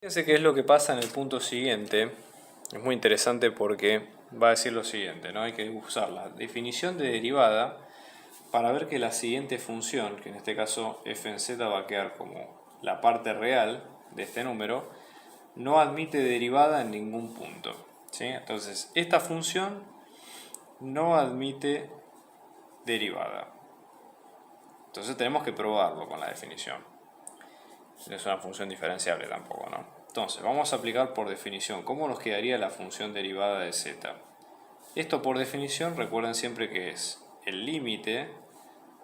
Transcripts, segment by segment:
Fíjense qué es lo que pasa en el punto siguiente. Es muy interesante porque va a decir lo siguiente, ¿no? Hay que usar la definición de derivada para ver que la siguiente función, que en este caso f en z va a quedar como la parte real de este número, no admite derivada en ningún punto, ¿sí? Entonces, esta función no admite derivada. Entonces tenemos que probarlo con la definición. No es una función diferenciable tampoco, ¿no? Entonces, vamos a aplicar por definición cómo nos quedaría la función derivada de z. Esto por definición, recuerden siempre que es el límite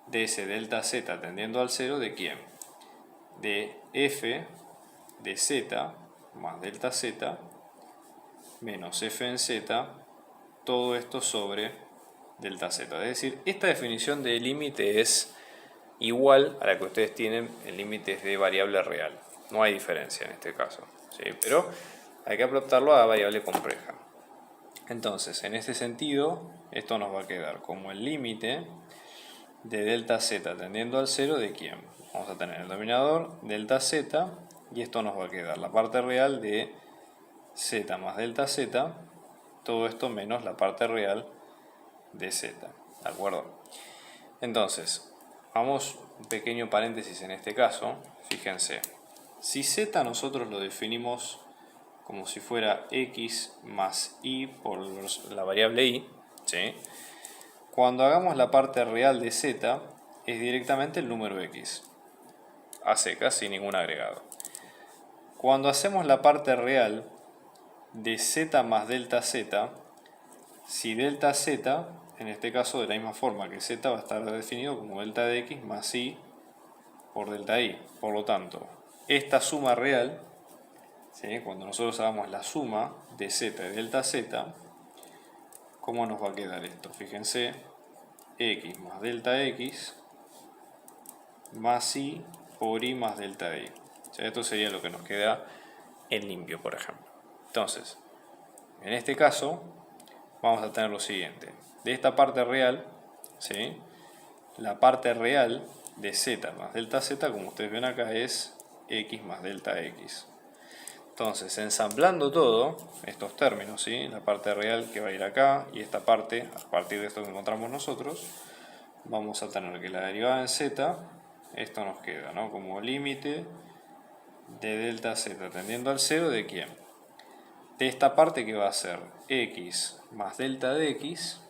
de ese delta z tendiendo al 0 de quién? De f de z más delta z menos f en z, todo esto sobre delta z. Es decir, esta definición de límite es igual a la que ustedes tienen en límites de variable real. No hay diferencia en este caso, ¿sí? Pero hay que adaptarlo a variable compleja. Entonces, en este sentido, esto nos va a quedar como el límite de delta z tendiendo al 0 de quién. Vamos a tener el denominador delta z y esto nos va a quedar la parte real de z más delta z, todo esto menos la parte real de z, ¿de acuerdo? Entonces, vamos un pequeño paréntesis en este caso. Fíjense, si z nosotros lo definimos como si fuera x más y por la variable y, ¿sí? Cuando hagamos la parte real de z es directamente el número x, a secas, sin ningún agregado. Cuando hacemos la parte real de z más delta z, si delta z, en este caso de la misma forma que z, va a estar definido como delta de x más y por delta y. Por lo tanto, esta suma real, ¿sí? Cuando nosotros hagamos la suma de z y delta z, ¿cómo nos va a quedar esto? Fíjense, x más delta x más y por y más delta de y. O sea, esto sería lo que nos queda en limpio, por ejemplo. Entonces, en este caso, vamos a tener lo siguiente. De esta parte real, ¿sí? La parte real de z más delta z, como ustedes ven acá, es x más delta x. Entonces, ensamblando todo, estos términos, ¿sí? La parte real que va a ir acá y esta parte, a partir de esto que encontramos nosotros, vamos a tener que la derivada en z, esto nos queda, ¿no? Como límite de delta z tendiendo al 0 de quién? De esta parte que va a ser x más delta de x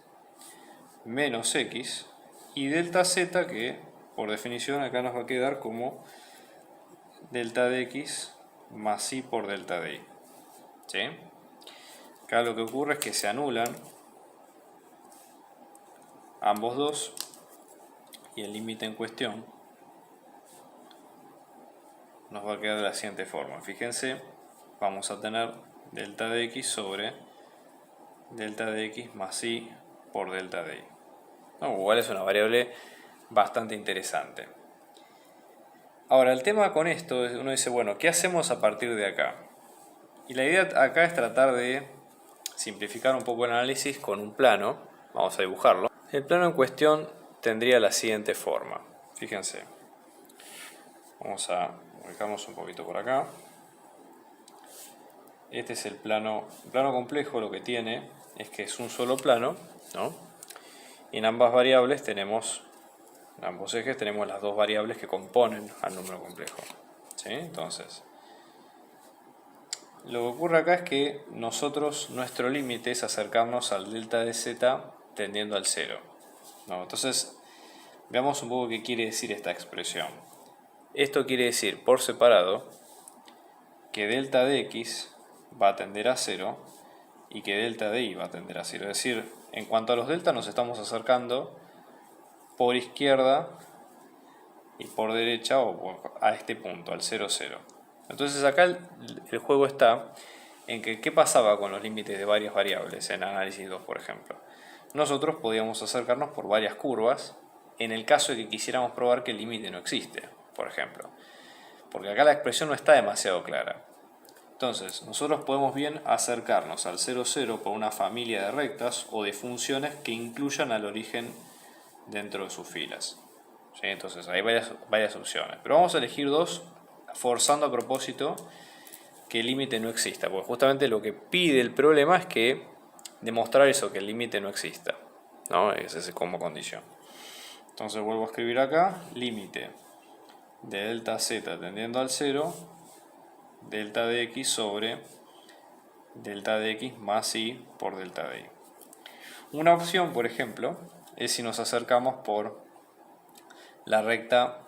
menos x y delta z que por definición acá nos va a quedar como delta de x más y por delta de y. ¿Sí? Acá lo que ocurre es que se anulan ambos dos y el límite en cuestión nos va a quedar de la siguiente forma. Fíjense, vamos a tener delta de x sobre delta de x más y por delta de y. No, igual es una variable bastante interesante. Ahora, el tema con esto es, uno dice, bueno, ¿qué hacemos a partir de acá? Y la idea acá es tratar de simplificar un poco el análisis con un plano. Vamos a dibujarlo. El plano en cuestión tendría la siguiente forma. Fíjense. Vamos a ubicarnos un poquito por acá. Este es el plano. El plano complejo lo que tiene es que es un solo plano, ¿no? Y en ambas variables tenemos, en ambos ejes tenemos las dos variables que componen al número complejo, ¿sí? Entonces, lo que ocurre acá es que nosotros, nuestro límite es acercarnos al delta de z tendiendo al 0, ¿no? Entonces, veamos un poco qué quiere decir esta expresión. Esto quiere decir, por separado, que delta de x va a tender a 0 y que delta de y va a tender a 0. Es decir, en cuanto a los delta nos estamos acercando por izquierda y por derecha o a este punto, al 0, 0. Entonces acá el juego está en que qué pasaba con los límites de varias variables en análisis 2, por ejemplo. Nosotros podíamos acercarnos por varias curvas en el caso de que quisiéramos probar que el límite no existe, por ejemplo. Porque acá la expresión no está demasiado clara. Entonces, nosotros podemos bien acercarnos al 0, 0 por una familia de rectas o de funciones que incluyan al origen dentro de sus filas. ¿Sí? Entonces, hay varias opciones. Pero vamos a elegir dos, forzando a propósito que el límite no exista, porque justamente lo que pide el problema es que demostrar eso, que el límite no exista, ¿no? Ese es como condición. Entonces vuelvo a escribir acá, límite de delta z tendiendo al 0, delta de x sobre delta de x más y por delta de y. Una opción, por ejemplo, es si nos acercamos por la recta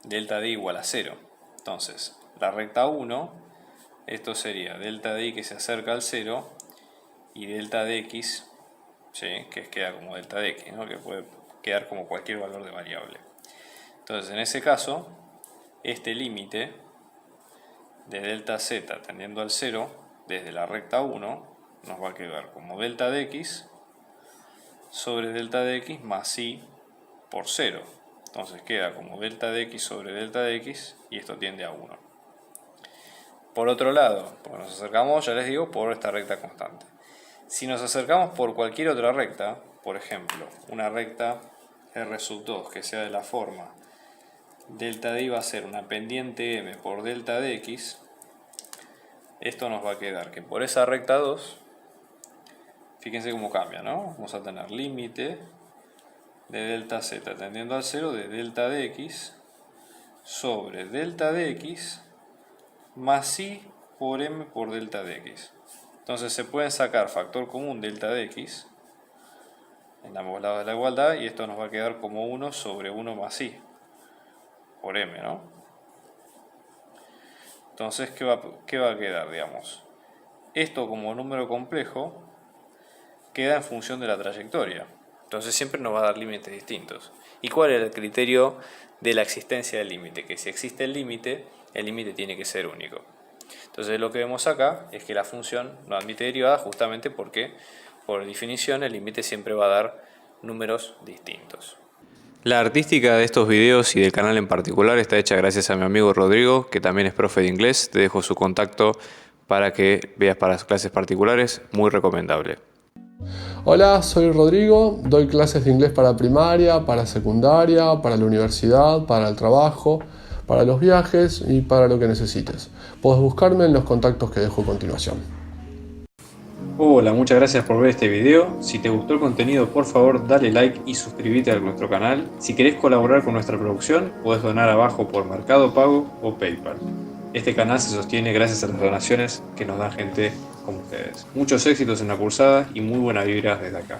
delta de y igual a 0. Entonces, la recta 1, esto sería delta de y que se acerca al 0 y delta de x, ¿sí? Que queda como delta de x, ¿no? Que puede quedar como cualquier valor de variable. Entonces, en ese caso, este límite de delta z tendiendo al 0 desde la recta 1 nos va a quedar como delta de x sobre delta de x más y por 0. Entonces queda como delta de x sobre delta de x y esto tiende a 1. Por otro lado, porque nos acercamos, ya les digo, por esta recta constante. Si nos acercamos por cualquier otra recta, por ejemplo, una recta R sub 2 que sea de la forma delta de y va a ser una pendiente m por delta de x, esto nos va a quedar que por esa recta 2, fíjense cómo cambia, ¿no? Vamos a tener límite de delta z tendiendo al 0 de delta de x sobre delta de x más y por m por delta de x. Entonces se pueden sacar factor común delta de x en ambos lados de la igualdad y esto nos va a quedar como 1 sobre 1 más y por m, ¿no? Entonces, ¿qué va a quedar, digamos? Esto como número complejo queda en función de la trayectoria. Entonces siempre nos va a dar límites distintos. ¿Y cuál es el criterio de la existencia del límite? Que si existe el límite tiene que ser único. Entonces lo que vemos acá es que la función no admite derivada justamente porque, por definición, el límite siempre va a dar números distintos. La artística de estos videos y del canal en particular está hecha gracias a mi amigo Rodrigo, que también es profe de inglés. Te dejo su contacto para que veas para las clases particulares, muy recomendable. Hola, soy Rodrigo, doy clases de inglés para primaria, para secundaria, para la universidad, para el trabajo, para los viajes y para lo que necesites. Puedes buscarme en los contactos que dejo a continuación. Hola, muchas gracias por ver este video. Si te gustó el contenido, por favor dale like y suscríbete a nuestro canal. Si querés colaborar con nuestra producción, podés donar abajo por Mercado Pago o PayPal. Este canal se sostiene gracias a las donaciones que nos dan gente como ustedes. Muchos éxitos en la cursada y muy buena vibra desde acá.